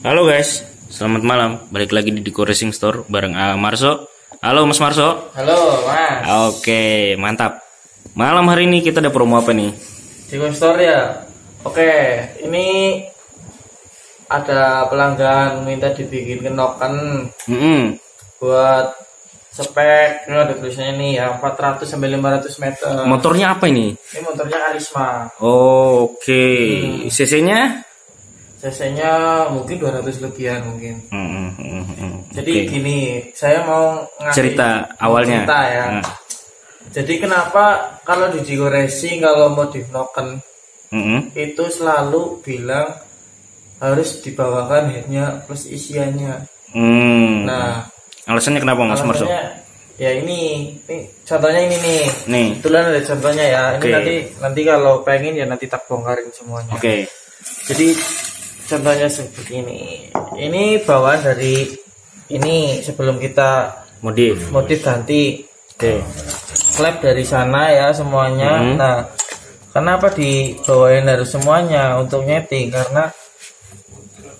Halo guys, selamat malam. Balik lagi di Diko Racing Store bareng Marso. Halo Mas Marso. Halo Mas. Oke, mantap. Malam hari ini kita ada promo apa nih? Diko Store ya. Oke, ini ada pelanggan minta dibikin kenoken buat spek. Ini ada tulisannya nih ya, 400 sampai 500 meter. Motornya apa ini? Ini motornya Karisma. Oh, oke. CC-nya? CC-nya mungkin 200 lebihan mungkin. Jadi Oke. gini, saya mau ngasih Cerita awalnya. cerita ya. Jadi kenapa kalau di Diko Racing kalau mau di knoken itu selalu bilang harus dibawakan headnya plus isiannya. Nah, Alasannya kenapa Mas Marso? alasannya ya ini contohnya ini nih. Nih. Kebetulan ada contohnya ya. Ini Oke. nanti kalau pengen ya nanti tak bongkarin semuanya. Oke. Jadi contohnya seperti ini. Ini bawaan dari ini sebelum kita Modif. ganti Oke. klep dari sana ya semuanya. Nah, kenapa dibawain harus semuanya untuk nyeting? Karena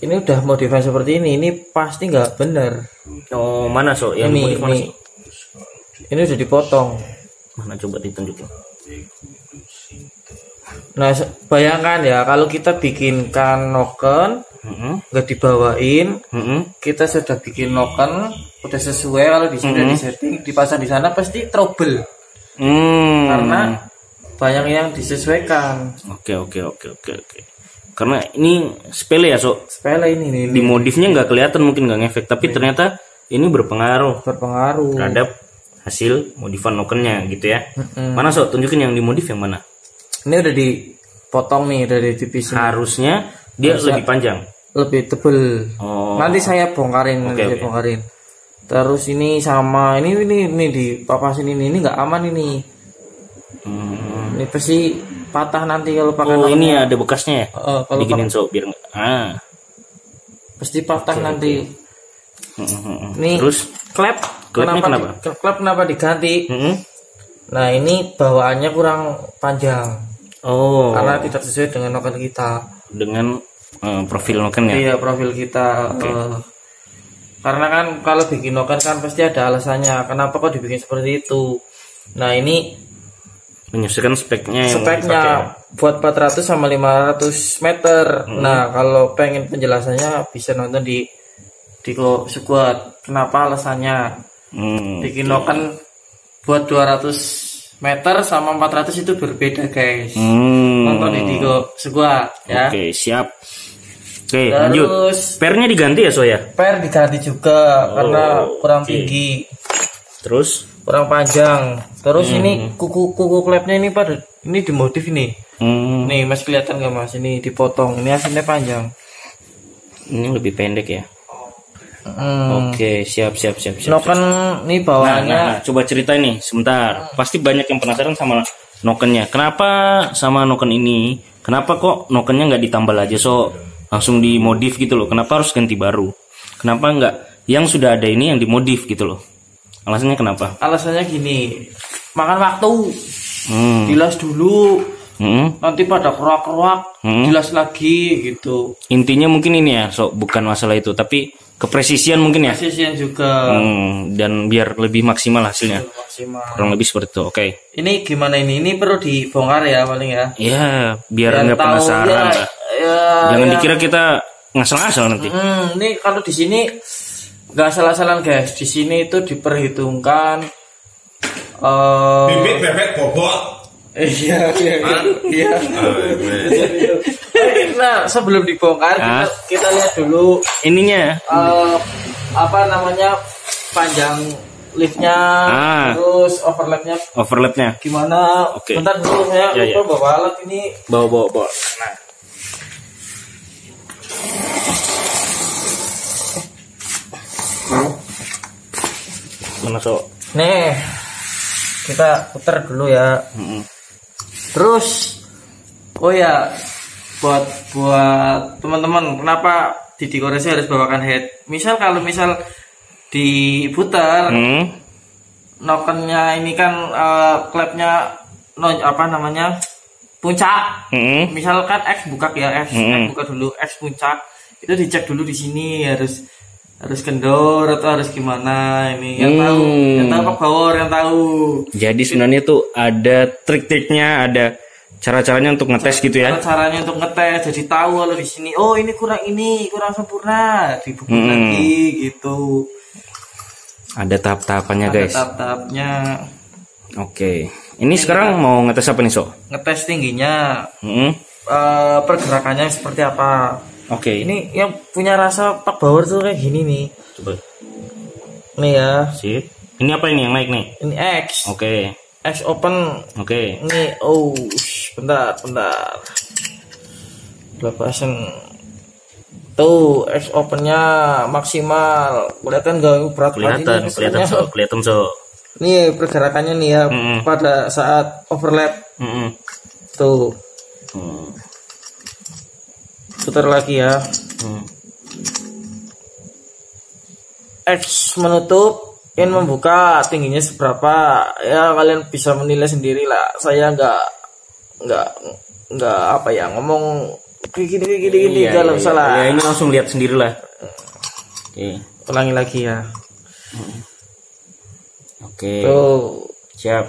ini udah modifan seperti ini pasti nggak bener. Oh, mana So? Yang Ini, modif mana ini. sih? Ini udah dipotong. Mana coba ditunjukin. Nah, bayangkan ya kalau kita bikinkan noken nggak dibawain, kita sudah bikin noken udah sesuai, kalau di sini udah disetting dipasang di sana pasti trouble karena banyak yang disesuaikan. Oke. Karena ini sepele ya, So. Sepele ini Di modifnya nggak kelihatan, mungkin nggak ngefek, tapi ternyata ini berpengaruh berpengaruh. terhadap hasil modifan nokennya gitu ya. Mana So? Tunjukin yang dimodif yang mana? Ini udah dipotong nih, udah ditipisin. Harusnya dia lebih panjang. Lebih tebel. Oh. Nanti saya bongkarin, nanti saya Oke. bongkarin. Terus ini sama ini di papasin ini nggak aman ini. Ini pasti patah nanti kalau pakai Oh, noken. ini ada bekasnya ya? Kalau Bikinin So biar pasti patah nanti. Nih, Terus klep klepnya kenapa? Klep kenapa diganti? Nah, ini bawaannya kurang panjang Oh, karena tidak sesuai dengan noken kita. dengan profil nokennya. Iya, profil kita. Karena kan kalau bikin noken kan pasti ada alasannya. Kenapa kok dibikin seperti itu? Nah, ini Menyesuaikan speknya yang mau dipakai. speknya buat 400 sama 500 meter. Nah, kalau pengen penjelasannya bisa nonton di Diko Squad. Kenapa alasannya? Bikin noken buat 200 meter sama 400 itu berbeda, guys. Nonton di Diko Squad ya. Oke, siap. Oke, Terus lanjut. Pernya diganti ya, So ya? per diganti juga karena kurang tinggi, Terus kurang panjang. Terus ini kuku klepnya ini ini dimodif ini. Nih, Mas kelihatan nggak Mas? Ini dipotong. Ini hasilnya panjang. ini lebih pendek ya. Oke, siap. Noken ini bawaannya Nah, coba cerita nih sebentar. Pasti banyak yang penasaran sama nokennya. Kenapa sama noken ini? Kenapa kok nokennya nggak ditambal aja, So? Langsung dimodif gitu loh. Kenapa harus ganti baru? Kenapa nggak yang sudah ada ini yang dimodif gitu loh? Alasannya kenapa? alasannya gini, makan waktu. Dilas dulu, nanti pada keruak-keruak, dilas lagi gitu. Intinya mungkin ini ya, So, bukan masalah itu, tapi kepresisian mungkin ya. Presisian juga Dan biar lebih maksimal hasilnya. maksimal. Kurang lebih seperti itu. Oke. Ini gimana ini? Ini perlu dibongkar ya paling ya. Ya, biar nggak tahu penasaran ya, lah. Jangan ya. dikira kita ngasal-ngasal nanti. Ini kalau di sini nggak salah-salah guys. Di sini itu diperhitungkan. Bibit bebek bobot. Iya. Nah, sebelum dibongkar kita lihat dulu Ininya. apa namanya panjang liftnya, terus Overlapnya. gimana. Oke. Bentar dulu saya Ya. lupa bawa alat ini. Bawa. Nah. Mana, So? Nih, kita putar dulu ya. Terus, oh ya, buat teman-teman, kenapa di Diko Racing harus bawakan head? Misal kalau diputar, nokennya ini kan klepnya apa namanya puncak. Misalkan X buka ya, X buka dulu, X puncak itu dicek dulu di sini harus kendor atau harus gimana ini yang tahu Pak Bawor yang tahu. Jadi sebenarnya tuh ada trik-triknya, ada cara-caranya untuk ngetes gitu ya. Caranya untuk ngetes, jadi tahu kalau di sini oh ini kurang sempurna, dibubuh lagi gitu. Ada tahap-tahapannya guys. Ada tahap-tahapnya. Oke. Ini sekarang mau ngetes apa nih Sok? Ngetes tingginya. Pergerakannya seperti apa. Oke. Ini yang punya rasa Pak Bawor tuh kayak gini nih. Coba. Nih ya. Sip. Ini apa ini yang naik nih? Ini X. Oke. X open. Oke. Ini bentar. Lepasin. Tuh X opennya maksimal. Kelihatan gak berat kelihatan so. Nih pergerakannya nih ya pada saat overlap. Tuh. Putar lagi ya. X menutup, in membuka, tingginya seberapa? Ya kalian bisa menilai sendiri lah. Saya nggak apa ya ngomong gini kalau salah. Ya ini langsung lihat sendiri lah. Oke. Ulangi lagi ya. Oke. Tuh. Siap.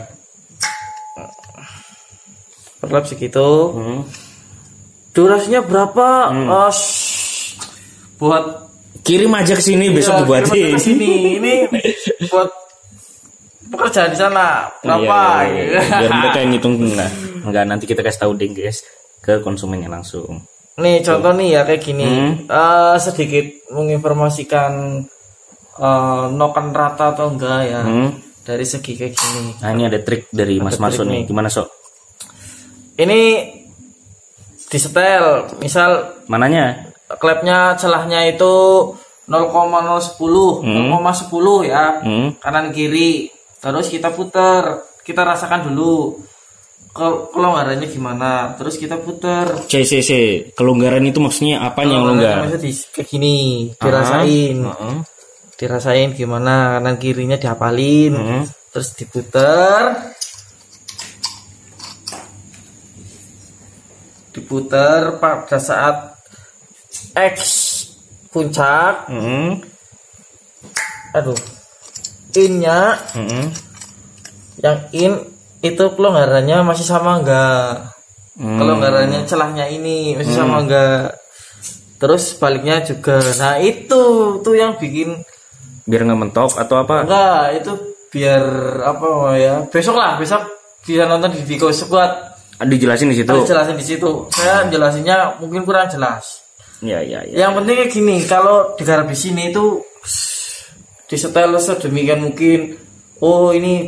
Overlap segitu. Durasinya berapa? Buat kirim aja ke sini besok dibuatin. Ini buat pekerjaan di sana berapa? Iya. Biar mereka yang ngitung. Nah, enggak nanti kita kasih tahu deh guys ke konsumennya langsung. Nih contoh nih ya kayak gini. Sedikit menginformasikan noken rata atau enggak ya. Dari segi kayak gini. Nah ini ada trik dari Mas Marso nih. Gimana Sok? Ini disetel, misal mananya? Klepnya celahnya itu 0,010 ya, kanan kiri. Terus kita putar, kita rasakan dulu kelonggarannya gimana. Terus kita putar. CCC, kelonggaran itu maksudnya apa yang longgar? Maksudnya kayak gini, dirasain. Dirasain gimana, kanan kirinya dihafalin. Terus diputar. Diputar pada saat X puncak. Innya yang in itu kelonggarannya masih sama enggak? Kelonggarannya celahnya ini masih sama enggak? Terus baliknya juga. Nah itu tuh yang bikin biar nggak mentok atau apa? Enggak, itu biar apa ya? Besok bisa nonton di Viko Squad. Dijelasin di situ. Dijelasin di situ. Saya jelasinnya mungkin kurang jelas. Ya. Yang penting kayak gini, kalau digarap di sini itu disetel sedemikian mungkin. Oh ini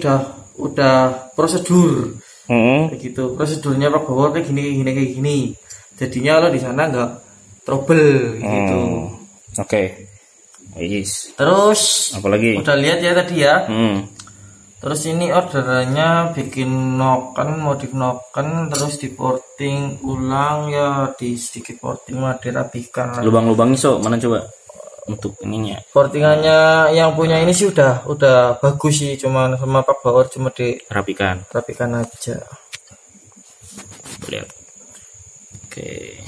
udah prosedur. Kayak gitu. Prosedurnya Pak Bawor kayak gini. Jadinya lo di sana nggak trouble gitu. Oke. Yes. Terus apalagi? Udah lihat ya tadi ya. Terus ini orderannya bikin noken, modif noken, terus di porting ulang ya, di sedikit porting mah dirapikan. Lubang-lubangnya mana coba untuk ininya? Portingannya yang punya ini sih udah bagus sih, cuman sama Pak Bawor cuma rapikan aja. Lihat. Oke.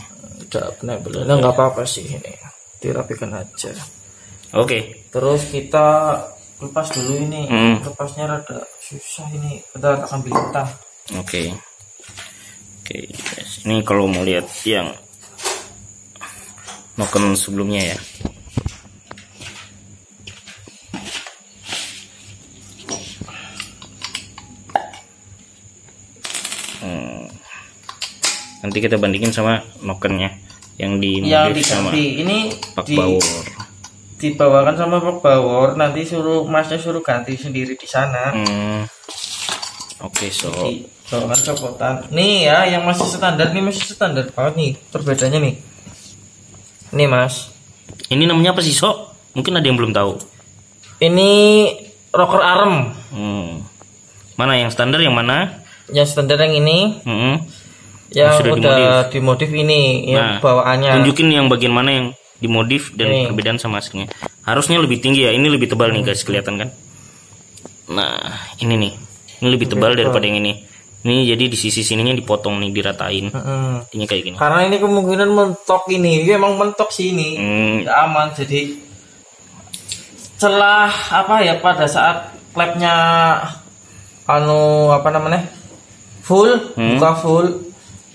Udah benar-benar nggak apa-apa sih ini, dirapikan aja. Oke. Terus kita lepas dulu ini. Lepasnya rada susah ini. Kita akan ambil kita. Oke guys. Ini kalau mau lihat yang noken sebelumnya ya. Nanti kita bandingin sama nokennya yang diganti sama ini Pak Bawor. Dibawakan sama Pak Bawor, nanti masnya suruh ganti sendiri di sana. Oke, so bawakan copotan. Nih ya, yang masih standar banget nih. Perbedaannya nih. Nih Mas. Ini namanya apa sih Sok? Mungkin ada yang belum tahu. Ini rocker arm. Mana yang standar yang mana? Yang standar yang ini. Yang sudah udah dimodif ini, yang bawaannya. Tunjukin yang bagian mana yang dimodif dan ini. Perbedaan sama aslinya. Harusnya lebih tinggi ya. Ini lebih tebal nih guys, kelihatan kan? Nah, ini nih. Ini lebih tebal daripada yang ini. Nih jadi di sisi sininya dipotong nih, diratain. Ini kayak gini. Karena ini kemungkinan mentok ini. Ini emang mentok sih ini. Ya, aman. Jadi celah apa ya pada saat klepnya apa namanya? Full, buka full.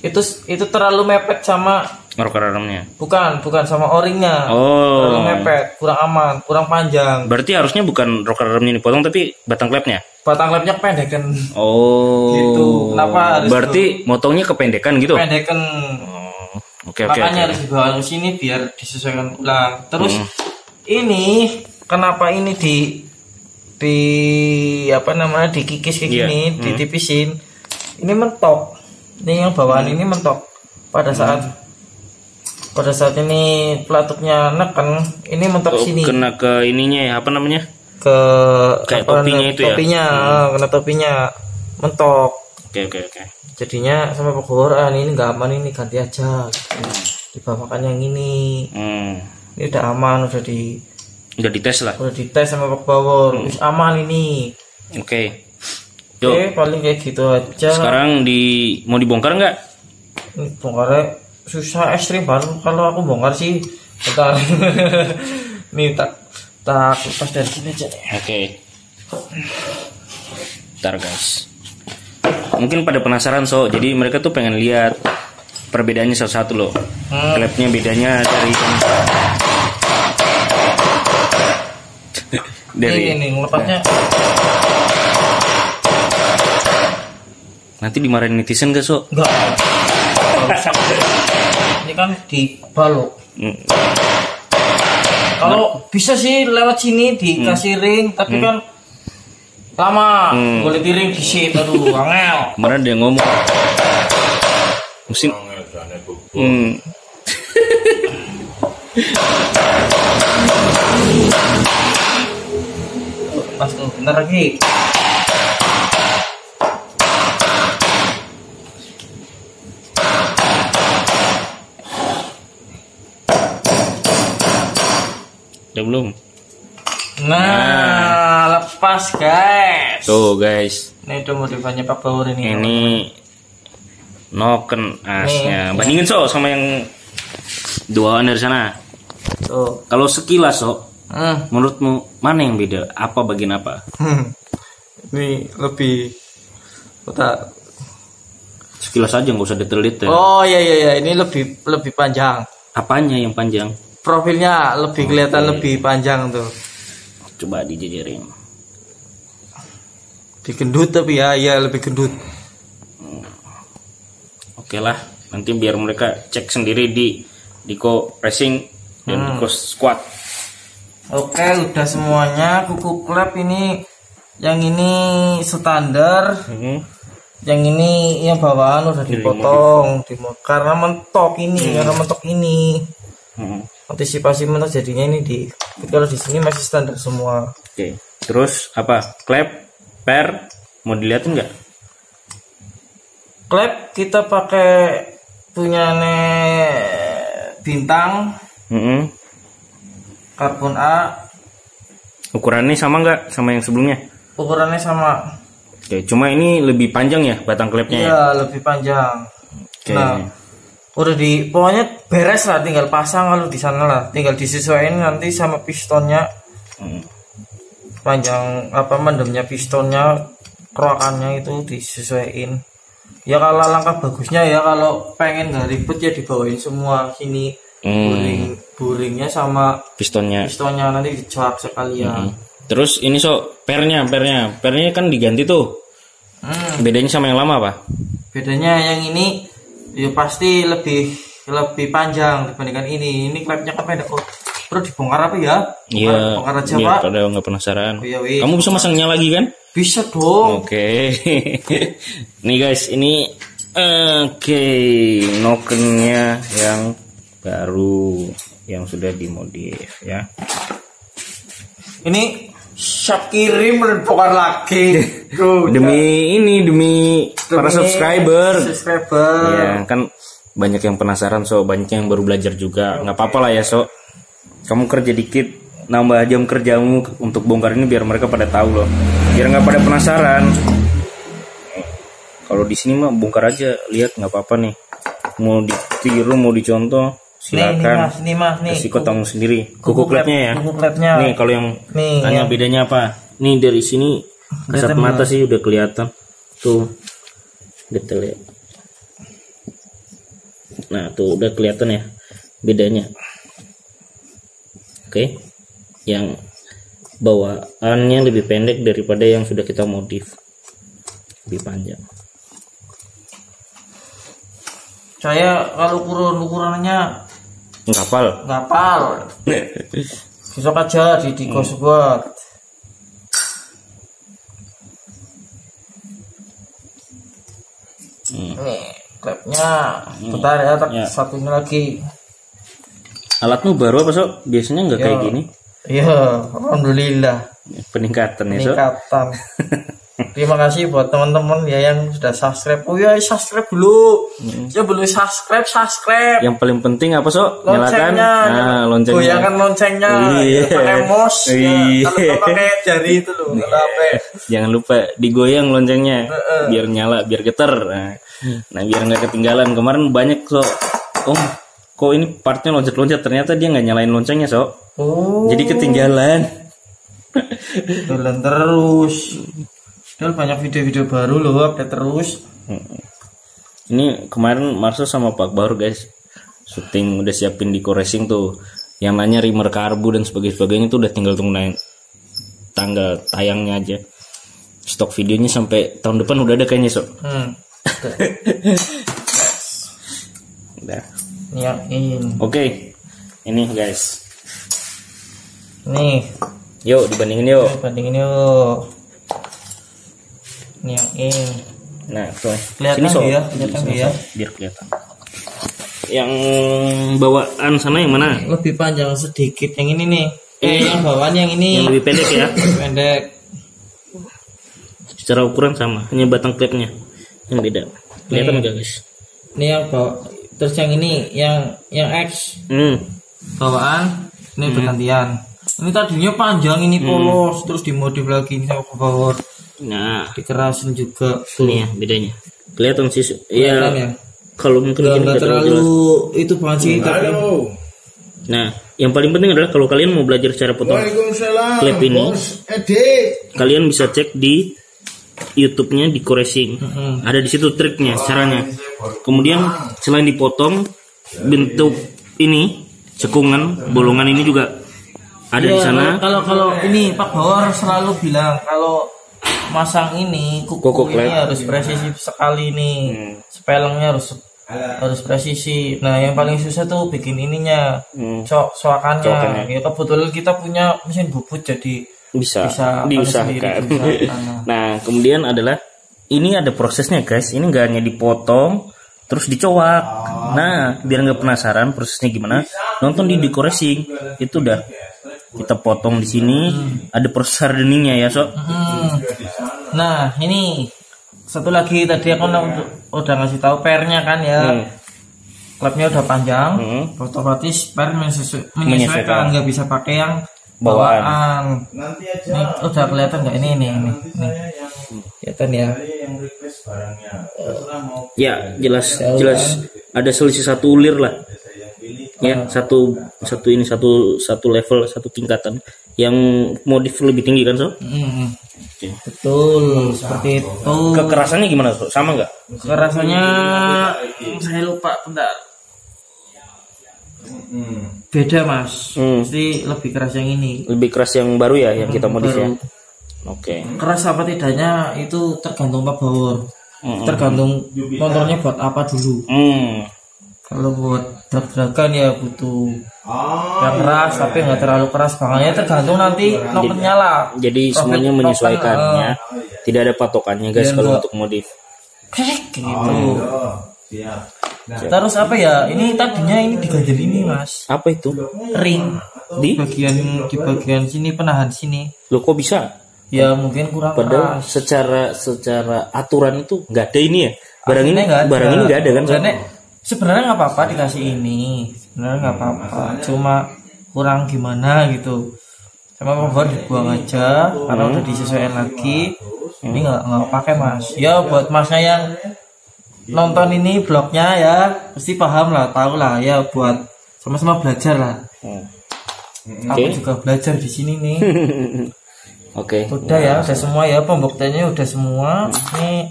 Itu terlalu mepet sama rocker armnya. Bukan sama o-ringnya. Terlalu mepet, kurang aman, kurang panjang. Berarti harusnya bukan rocker armnya dipotong tapi batang klepnya. Batang klepnya kependekan. Gitu. Kenapa harus berarti motongnya kependekan gitu? Kependekan. Oke. Makanya harus dibawa ke sini biar disesuaikan ulang. Terus ini kenapa ini di apa namanya dikikis kayak gini, ditipisin. Ini mentok. Ini yang bawaan ini mentok. Pada saat ini pelatupnya neken, ini mentok sini. Kena ke ininya ya, apa namanya? Kayak topinya itu topinya, kena topinya mentok. Oke. Jadinya sama pegawai ini nggak aman, ini ganti aja. Dibawakan yang ini. Ini udah aman, udah dites lah. Udah dites sama pegawai, aman ini. Oke. Oke, paling kayak gitu aja. Sekarang mau dibongkar nggak? Ini bongkarnya susah ekstrim baru. Kalau aku bongkar sih, bentar. Nih tak lepas dari sini aja. Oke. Bentar guys. Mungkin pada penasaran jadi mereka tuh pengen lihat perbedaannya satu-satu loh. Klepnya bedanya dari ini lepasnya. Nanti dimarahin netizen gak Enggak. Ini kan dibalok. Kalau bisa sih lewat sini dikasih ring, tapi kan lama. Boleh di ring di situ, aduh, angel. Kemarin dia ngomong mesin. Pas tuh, bentar lagi. Udah belum? Nah, lepas guys. Tuh guys. Ini udah modifannya Pak Bauer ini. Ini noken asnya. Bandingin sama yang duaan dari sana. Tuh. Kalau sekilas menurutmu mana yang beda? Apa bagian apa? Ini lebih sekilas aja, nggak usah detail-detail. Oh iya, ini lebih panjang. Apanya yang panjang? Profilnya lebih kelihatan lebih panjang tuh. Coba dijejerin. Digendut tapi ya lebih gendut. Oke lah, nanti biar mereka cek sendiri di Diko Racing dan Diko Squad. Oke, udah semuanya. Kuku klep ini, yang ini standar. Yang ini yang bawaan udah dipotong karena mentok ini. Antisipasi mentok jadinya ini kalau di sini masih standar semua. Oke. Terus apa? Klep, per, mau dilihatin nggak? Klep kita pakai punyane Bintang. Karbon A. Ukurannya sama nggak sama yang sebelumnya? Ukurannya sama. Oke, cuma ini lebih panjang ya batang klepnya. Iya, lebih panjang. Oke. Nah, udah pokoknya beres lah, tinggal pasang kalau di sana lah, tinggal disesuaikan nanti sama pistonnya. Panjang mendemnya pistonnya, kerokannya itu disesuaikan. Ya kalau langkah bagusnya ya kalau pengen nggak ribet ya dibawain semua sini. Buringnya sama pistonnya nanti dicoak sekalian. Terus ini pernya kan diganti tuh. Bedanya sama yang lama apa? Bedanya yang ini ya pasti lebih panjang dibandingkan ini. Ini klepnya kan pendek. Perlu dibongkar apa ya? Iya. Bongkar aja Pak. Pak. Pada nggak penasaran. Oh, iya, kamu bisa masangnya lagi kan? Bisa dong. Oke. Nih guys, ini nokennya yang baru yang sudah dimodif ya. Ini siap kirim dan bongkar lagi. demi para subscriber. Ya, kan banyak yang penasaran banyak yang baru belajar juga. Nggak apa-apa lah ya kamu kerja dikit, nambah jam kerjamu untuk bongkar ini biar mereka pada tahu loh, biar nggak pada penasaran. Kalau di sini mah bongkar aja, lihat nggak apa-apa nih. Mau ditiru, mau dicontoh, silakan. Nih, Resiko tanggung sendiri. Kuku klepnya ya. Kuku klepnya. Nih kalau yang tanya bedanya apa? Nih dari sini kasat mata sih udah kelihatan. Tuh detail ya. Nah tuh udah kelihatan ya bedanya. Oke, yang bawaannya lebih pendek daripada yang sudah kita modif, lebih panjang. Saya kalau ukurannya Ngapal. besok aja di kos buat. Nih klepnya, bentar ya, satunya lagi. Alatmu baru apa Sok? Biasanya nggak kayak gini. Iya, alhamdulillah. Peningkatan ya Sok. Terima kasih buat teman-teman ya yang sudah subscribe. Oh ya, subscribe dulu. Ya belum subscribe. Yang paling penting apa Sok? Nyalakan loncengnya. Goyangkan loncengnya. Pakai mouse. Kalau pakai jari itu loh. Jangan lupa digoyang loncengnya biar nyala, biar geter. Nah, biar nggak ketinggalan. Kemarin banyak Sok. Kok ini partnya loncat-loncat, ternyata dia nggak nyalain loncengnya Sok. Jadi ketinggalan. Jalan terus. Dan banyak video-video baru loh, update terus. Ini kemarin Marso sama Pak Baru guys, syuting udah siapin di Racing tuh. Yang nanya reamer karbu dan sebagainya tuh udah tinggal tunggu tanggal tayangnya aja. Stok videonya sampai tahun depan udah ada kayaknya Sok. Udah. Yakin. Oke. Ini guys. Nih. Yuk dibandingin yuk. Nih yang Nah, tuh. Kelihatan ya, biar kelihatan. Yang bawaan sana yang mana? Lebih panjang sedikit yang ini nih. Yang bawaan yang ini. Yang lebih pendek ya? Pendek. Secara ukuran sama, hanya batang klepnya yang beda. Kelihatan enggak guys? Ini yang bawah. Terus yang ini yang X. Bawaan ini bergantian. Ini tadinya panjang, ini polos, terus dimodif lagi ini sama ke bawah. Nah, dikerasin juga. Ini ya bedanya. Kelihatan sih. Iya. Ya. Kalau mungkin nggak terlalu itu banget sih. Nah, yang paling penting adalah kalau kalian mau belajar cara potong klep ini, kalian bisa cek di YouTube-nya di Racing. Ada di situ triknya, caranya. Kemudian selain dipotong, bentuk ini cekungan, bolongan ini juga ada di sana. Kalau ini Pak Bawor selalu bilang kalau masang ini kuku ini harus presisi sekali nih. Spelengnya harus presisi. Nah, yang paling susah tuh bikin ininya, soakannya. Ya kebetulan kita punya mesin bubut jadi bisa diusahakan. Nah, kemudian adalah ini ada prosesnya guys. Ini nggak hanya dipotong terus dicoak. Nah, biar nggak penasaran prosesnya gimana, nonton di Racing. Itu udah kita potong di sini. Ada proses hardeningnya ya Sok. Nah, ini satu lagi tadi aku udah ngasih tahu pernya kan ya. Klepnya udah panjang, otomatis per menyesuaikan, nggak bisa pakai yang bawaan. Ini udah kelihatan nggak ini. Kelihatan ya. Ya, jelas ada selisih satu ulir lah. Ya, satu level, satu tingkatan. Yang modif lebih tinggi kan Sob? Betul, seperti itu. Kekerasannya gimana Sob? Sama nggak? Kekerasannya saya lupa, bentar. Beda Mas. Pasti lebih keras yang ini. Lebih keras yang baru ya, yang kita modif ya. Oke. Keras apa tidaknya itu tergantung Pak Bawor. Tergantung motornya buat apa dulu. Kalau buat drag-dragan ya butuh yang keras tapi nggak terlalu keras banget. Tergantung nanti nokennya lah. Jadi semuanya menyesuaikannya. Tidak ada patokannya guys kalau untuk modif. Gitu. Terus apa ya? Ini tadinya ini diganjel ini Mas. Apa itu? Ring di bagian sini, penahan sini. Loh kok bisa? Ya mungkin kurang keras. Secara aturan itu nggak ada ini ya. Barang ini nggak ada kan? Sebenarnya nggak apa-apa dikasih ini, sebenarnya nggak apa-apa, cuma kurang gimana gitu. Sama Pak Bawor dibuang aja karena udah disesuaikan lagi. Ini nggak pakai mas. Ya buat masnya yang nonton ini vlognya ya pasti paham lah, tahu lah ya, buat sama-sama belajar lah. Aku juga belajar di sini nih. Oke. Udah ya, udah semua ya, pembuktiannya udah semua. Ini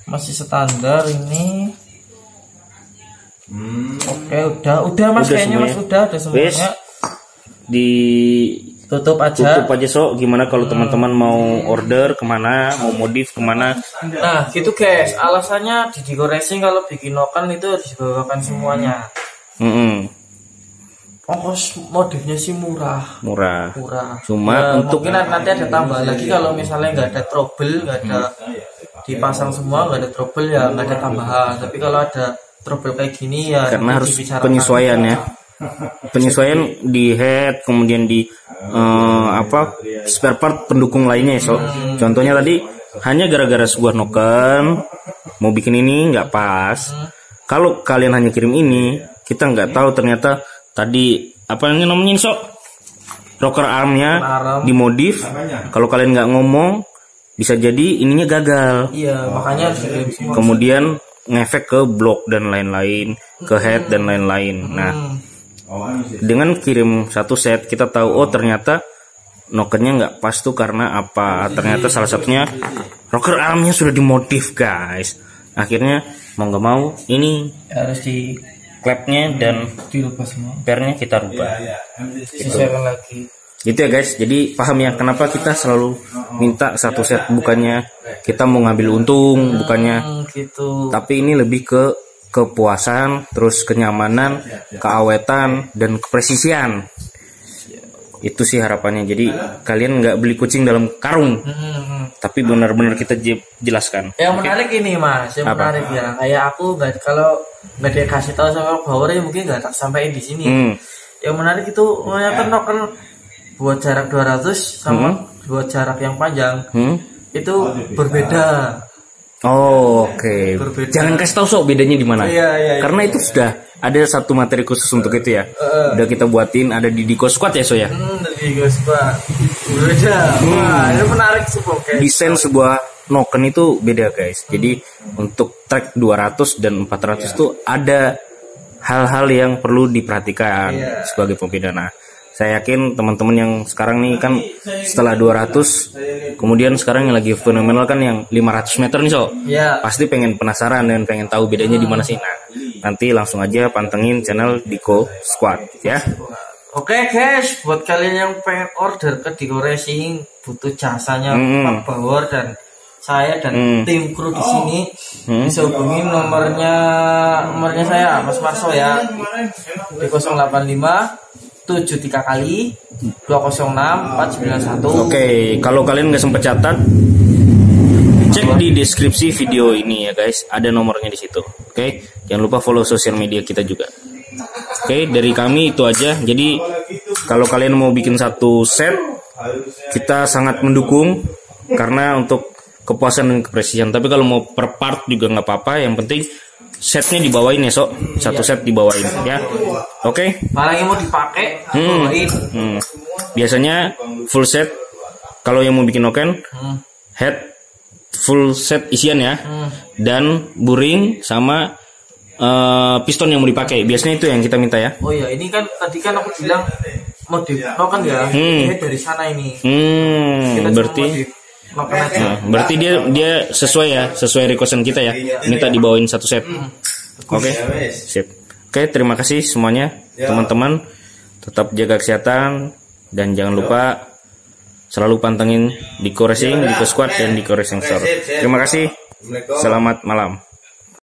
masih standar ini. Oke, udah mas, kayaknya mas udah semuanya. Tutup aja so. Gimana kalau teman-teman mau order kemana, mau modif kemana? Nah gitu guys, alasannya di Diko Racing kalau bikin noken itu harus dibawakan semuanya. Ongkos modifnya sih murah. Cuma ya, untuk mungkin nanti ada tambah lagi kalau misalnya nggak ada trouble, nggak ada dipasang semua, nggak ada trouble ya nggak ada tambahan. Tapi kalau ada trouble kayak gini ya karena harus penyesuaian ya. Penyesuaian di head, kemudian di spare part pendukung lainnya so. Contohnya tadi hanya gara-gara sebuah noken mau bikin ini nggak pas. Kalau kalian hanya kirim ini, kita nggak tahu ternyata tadi apa yang namanya so, rocker armnya dimodif. Kalau kalian nggak ngomong, bisa jadi ininya gagal. Iya, makanya harus dikirim semua. Kemudian ngefek ke blok dan lain-lain, ke head dan lain-lain. Nah, dengan kirim satu set kita tahu oh ternyata nokennya nggak pas tuh karena apa? Ternyata salah satunya rocker armnya sudah dimodif guys. Akhirnya mau nggak mau ini harus di klepnya dan dilepas semua. pernya kita rubah. Sesuaikan lagi. Gitu ya guys. Jadi paham ya kenapa kita selalu minta satu set, bukannya kita mau ngambil untung, bukannya gitu. Tapi ini lebih ke kepuasan, terus kenyamanan, keawetan, dan kepresisian. Itu sih harapannya. Jadi kalian nggak beli kucing dalam karung, tapi benar-benar kita jelaskan. Yang menarik ini mas, yang menarik ya. Kayak aku kalau nggak dikasih tahu sama Bauer ya mungkin nggak tak sampaikan di sini. Yang menarik itu ternyata noken buat jarak 200 sama buat jarak yang panjang itu berbeda. Oh, oke. Jangan kasih tahu sok bedanya di mana. Iya. Karena itu sudah ada satu materi khusus untuk itu ya. Udah kita buatin, ada di Diko Squad ya so ya. Di Diko Squad. Beda. Wah, itu menarik sih pokoknya. Desain sebuah noken itu beda guys. Jadi untuk track 200 dan 400 tuh ada hal-hal yang perlu diperhatikan sebagai pembeda. Nah, saya yakin teman-teman yang sekarang nih kan setelah 200 kemudian sekarang yang lagi fenomenal kan yang 500 meter nih so. Pasti pengen penasaran dan pengen tahu bedanya di mana sih. Nah, nanti langsung aja pantengin channel Diko Squad ya. Oke guys, buat kalian yang pengen order ke Diko Racing, butuh jasanya Pak Bauer dan saya dan tim kru di sini, bisa hubungi nomornya saya Mas Marso ya di 085 73 kali 206 491. Oke, kalau kalian nggak sempat catat, cek di deskripsi video ini ya guys, ada nomornya di situ. Oke, jangan lupa follow sosial media kita juga. Oke, dari kami itu aja. Jadi kalau kalian mau bikin satu set, kita sangat mendukung karena untuk kepuasan dan kepresisian. Tapi kalau mau per part juga nggak apa-apa, yang penting setnya dibawain ya so, satu set dibawain ya. Oke. Barang yang mau dipakai bawain. Biasanya full set kalau yang mau bikin noken, head full set isian ya, dan buring sama piston yang mau dipakai. Biasanya itu yang kita minta ya. Oh ya, ini kan tadi kan aku bilang modif noken ya, dari sana ini. Berarti dia sesuai requestan kita ya. Minta dibawain satu set. Oke. Sip. Oke, terima kasih semuanya teman-teman. Tetap jaga kesehatan dan jangan lupa selalu pantengin Diko Racing, Diko Squad dan Diko Racing Store. Terima kasih. Selamat malam.